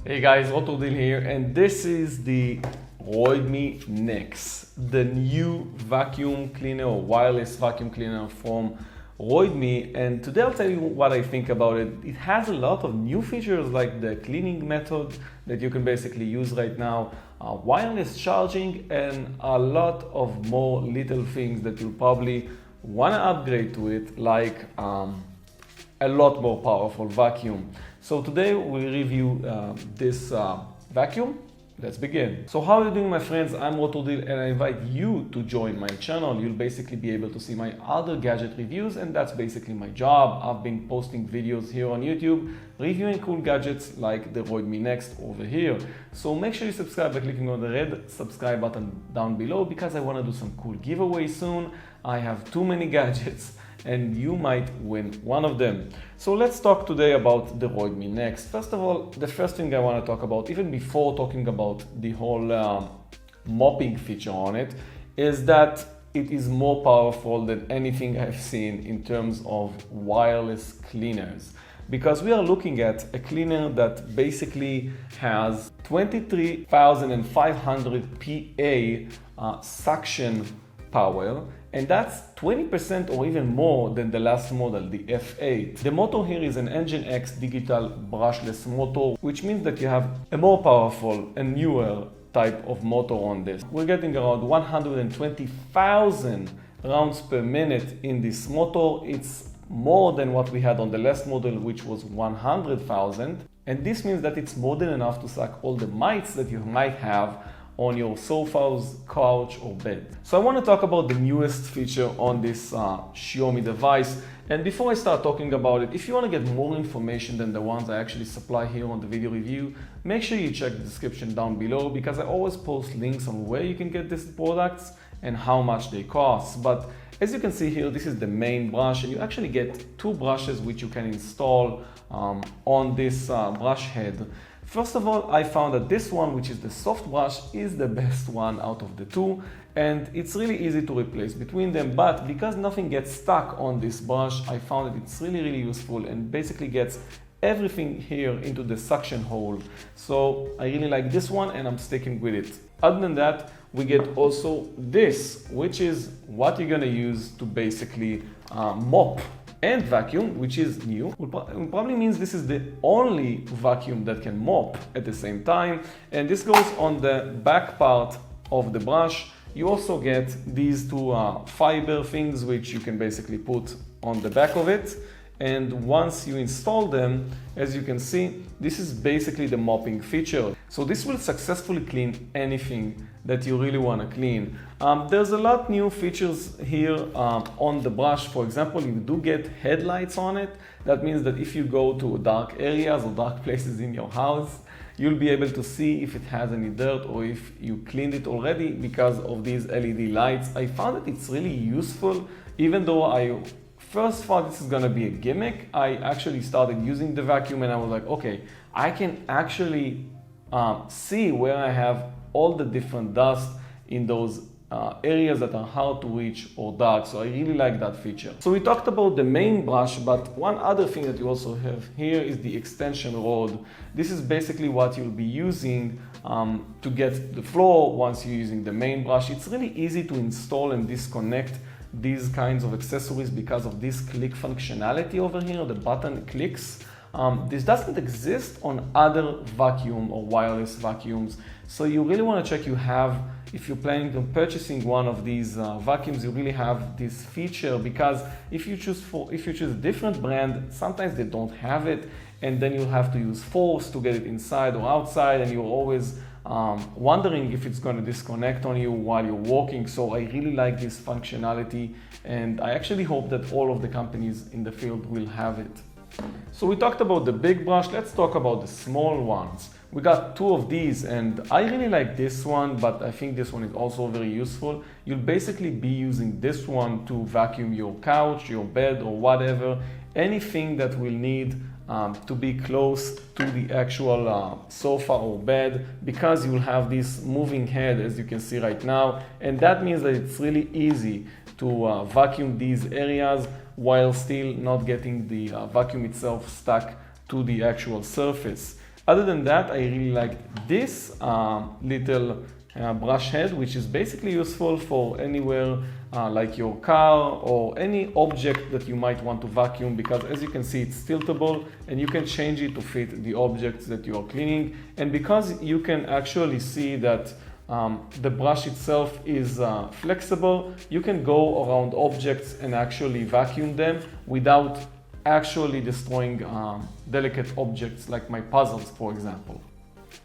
Hey guys, Roidmi here, and this is the ROIDMI NEX, the new vacuum cleaner or wireless vacuum cleaner from ROIDMI. And today I'll tell you what I think about it. It has a lot of new features like the cleaning method that you can basically use right now, wireless charging, and a lot of more little things that you'll probably want to upgrade to it, like a lot more powerful vacuum. So today we review this vacuum. Let's begin. So how are you doing, my friends? I'm Roidmi, and I invite you to join my channel. You'll basically be able to see my other gadget reviews, and that's basically my job. I've been posting videos here on YouTube, reviewing cool gadgets like the ROIDMI NEX over here. So make sure you subscribe by clicking on the red subscribe button down below, because I want to do some cool giveaways soon. I have too many gadgets, and you might win one of them. So let's talk today about the ROIDMI NEX. First of all, the first thing I want to talk about, even before talking about the whole mopping feature on it, is that it is more powerful than anything I've seen in terms of wireless cleaners. Because we are looking at a cleaner that basically has 23,500 PA suction power, and that's 20% or even more than the last model, the F8. The motor here is an Engine X digital brushless motor, which means that you have a more powerful and newer type of motor on this. We're getting around 120,000 rounds per minute in this motor. It's more than what we had on the last model, which was 100,000. And this means that it's more than enough to suck all the mites that you might have on your sofas, couch, or bed. So I want to talk about the newest feature on this Xiaomi device. And before I start talking about it, if you want to get more information than the ones I actually supply here on the video review, make sure you check the description down below, because I always post links on where you can get these products and how much they cost. But as you can see here, this is the main brush, and you actually get two brushes which you can install on this brush head. First of all, I found that this one, which is the soft brush, is the best one out of the two, and it's really easy to replace between them. But because nothing gets stuck on this brush, I found that it's really useful and basically gets everything here into the suction hole. So I really like this one, and I'm sticking with it. Other than that, we get also this, which is what you're gonna use to basically mop and vacuum, which is new. It probably means this is the only vacuum that can mop at the same time. And this goes on the back part of the brush. You also get these two fiber things, which you can basically put on the back of it. And once you install them, as you can see, this is basically the mopping feature. So this will successfully clean anything that you really want to clean. There's a lot new features here on the brush. For example, you do get headlights on it. That means that if you go to dark areas or dark places in your house, you'll be able to see if it has any dirt or if you cleaned it already because of these LED lights. I found that it's really useful, even though I first thought this is gonna be a gimmick. I actually started using the vacuum, and I was like, okay, I can actually see where I have all the different dust in those areas that are hard to reach or dark. So I really like that feature. So we talked about the main brush, but one other thing that you also have here is the extension rod. This is basically what you'll be using to get the floor once you're using the main brush. It's really easy to install and disconnect these kinds of accessories because of this click functionality over here, the button clicks. This doesn't exist on other vacuum or wireless vacuums. So you really want to check you have, if you're planning on purchasing one of these vacuums, you really have this feature, because if you choose a different brand, sometimes they don't have it, and then you'll have to use force to get it inside or outside, and you're always wondering if it's going to disconnect on you while you're walking. So I really like this functionality, and I actually hope that all of the companies in the field will have it. So we talked about the big brush. Let's talk about the small ones. We got two of these, and I really like this one, but I think this one is also very useful. You'll basically be using this one to vacuum your couch, your bed, or whatever, anything that will need to be close to the actual sofa or bed, because you will have this moving head, as you can see right now, and that means that it's really easy to vacuum these areas while still not getting the vacuum itself stuck to the actual surface. Other than that, I really liked this little brush head, which is basically useful for anywhere like your car or any object that you might want to vacuum, because as you can see, it's tiltable and you can change it to fit the objects that you are cleaning. And because you can actually see that the brush itself is flexible, you can go around objects and actually vacuum them without actually destroying delicate objects like my puzzles, for example.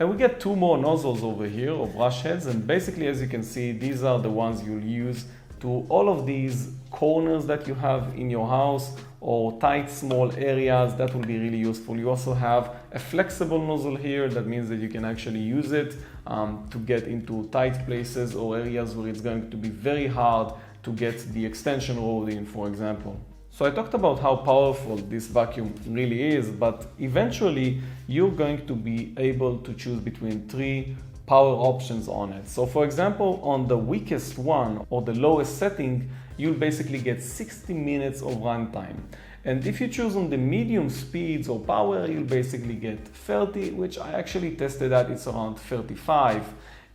And we get two more nozzles over here, or brush heads, and basically, as you can see, these are the ones you'll use to all of these corners that you have in your house or tight small areas. That will be really useful. You also have a flexible nozzle here. That means that you can actually use it to get into tight places or areas where it's going to be very hard to get the extension rod in, for example. So I talked about how powerful this vacuum really is, but eventually you're going to be able to choose between three power options on it. So for example, on the weakest one or the lowest setting, you'll basically get 60 minutes of runtime. And if you choose on the medium speeds or power, you'll basically get 30, which I actually tested at, it's around 35.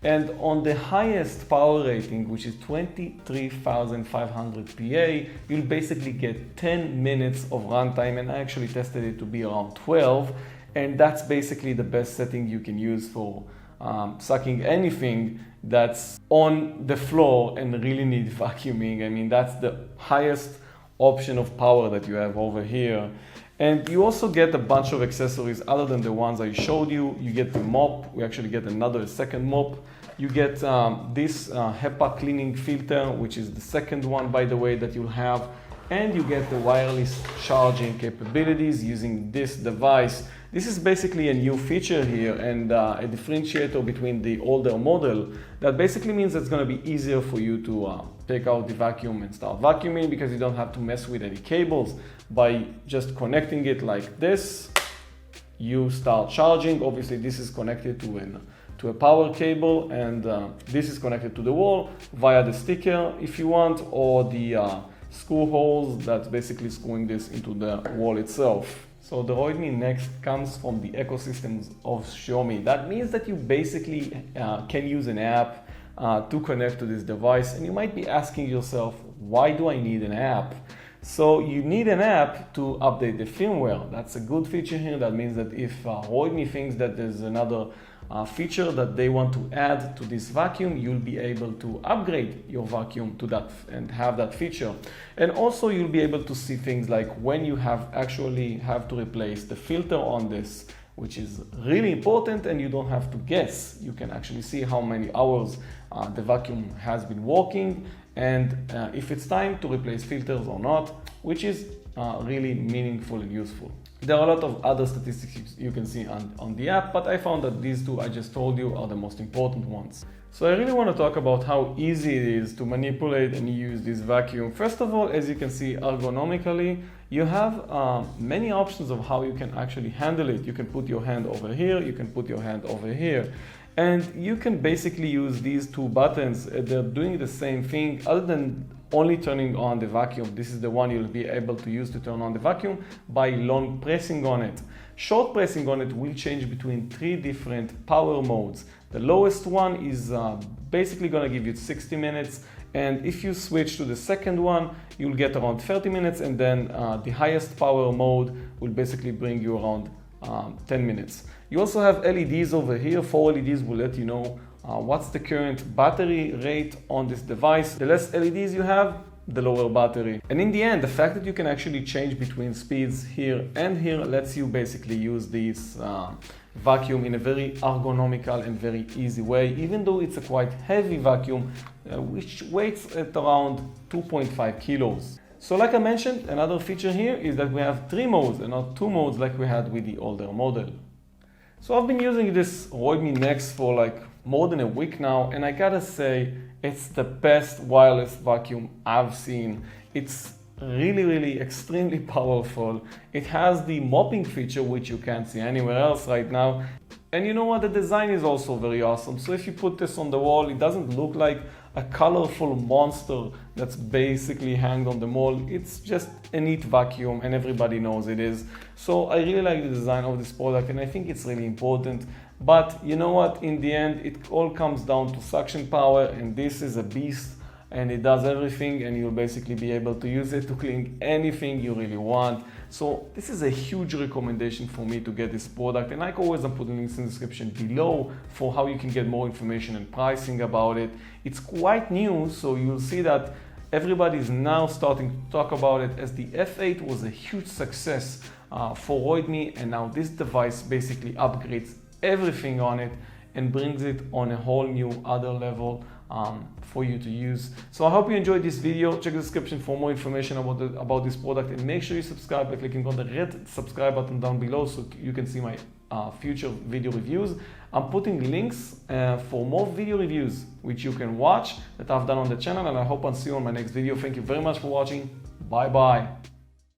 And on the highest power rating, which is 23,500 PA, you'll basically get 10 minutes of runtime, and I actually tested it to be around 12, and that's basically the best setting you can use for sucking anything that's on the floor and really need vacuuming. I mean, that's the highest option of power that you have over here. And you also get a bunch of accessories other than the ones I showed you. You get the mop. We actually get another second mop. You get this HEPA cleaning filter, which is the second one, by the way, that you'll have. And you get the wireless charging capabilities using this device. This is basically a new feature here and a differentiator between the older model. That basically means it's going to be easier for you to take out the vacuum and start vacuuming, because you don't have to mess with any cables. By just connecting it like this, you start charging. Obviously, this is connected to a power cable, and this is connected to the wall via the sticker if you want, or the screw holes that's basically screwing this into the wall itself. So the ROIDMI NEX comes from the ecosystems of Xiaomi. That means that you basically can use an app to connect to this device. And you might be asking yourself, why do I need an app? So you need an app to update the firmware. That's a good feature here. That means that if ROIDMI thinks that there's another feature that they want to add to this vacuum, you'll be able to upgrade your vacuum to that and have that feature. And also you'll be able to see things like when you actually have to replace the filter on this, which is really important, and you don't have to guess. You can actually see how many hours the vacuum has been working, and if it's time to replace filters or not, which is really meaningful and useful. There are a lot of other statistics you can see on the app, but I found that these two I just told you are the most important ones. So I really want to talk about how easy it is to manipulate and use this vacuum. First of all, as you can see ergonomically, you have many options of how you can actually handle it. You can put your hand over here, you can put your hand over here. And you can basically use these two buttons. They're doing the same thing other than only turning on the vacuum. This is the one you'll be able to use to turn on the vacuum by long pressing on it. Short pressing on it will change between three different power modes. The lowest one is basically going to give you 60 minutes. And if you switch to the second one, you'll get around 30 minutes. And then the highest power mode will basically bring you around 10 minutes. You also have LEDs over here. 4 LEDs will let you know what's the current battery rate on this device. The less LEDs you have, the lower battery. And in the end, the fact that you can actually change between speeds here and here lets you basically use this vacuum in a very ergonomical and very easy way, even though it's a quite heavy vacuum, which weighs at around 2.5 kilos. So like I mentioned, another feature here is that we have 3 modes and not 2 modes like we had with the older model. So I've been using this ROIDMI NEX for like more than a week now, and I gotta say, it's the best wireless vacuum I've seen. It's really extremely powerful. It has the mopping feature, which you can't see anywhere else right now. And you know what? The design is also very awesome. So if you put this on the wall, it doesn't look like a colorful monster that's basically hanged on the wall. It's just a neat vacuum and everybody knows it is. So I really like the design of this product and I think it's really important. But you know what, in the end, it all comes down to suction power, and this is a beast and it does everything, and you'll basically be able to use it to clean anything you really want. So this is a huge recommendation for me to get this product, and like always, I'm putting links in the description below for how you can get more information and pricing about it. It's quite new, so you'll see that everybody is now starting to talk about it, as the F8 was a huge success for Roidmi, and now this device basically upgrades everything on it and brings it on a whole new other level for you to use. So I hope you enjoyed this video. Check the description for more information about this product, and make sure you subscribe by clicking on the red subscribe button down below so you can see my future video reviews. I'm putting links for more video reviews which you can watch that I've done on the channel, and I hope I'll see you on my next video. Thank you very much for watching. Bye bye.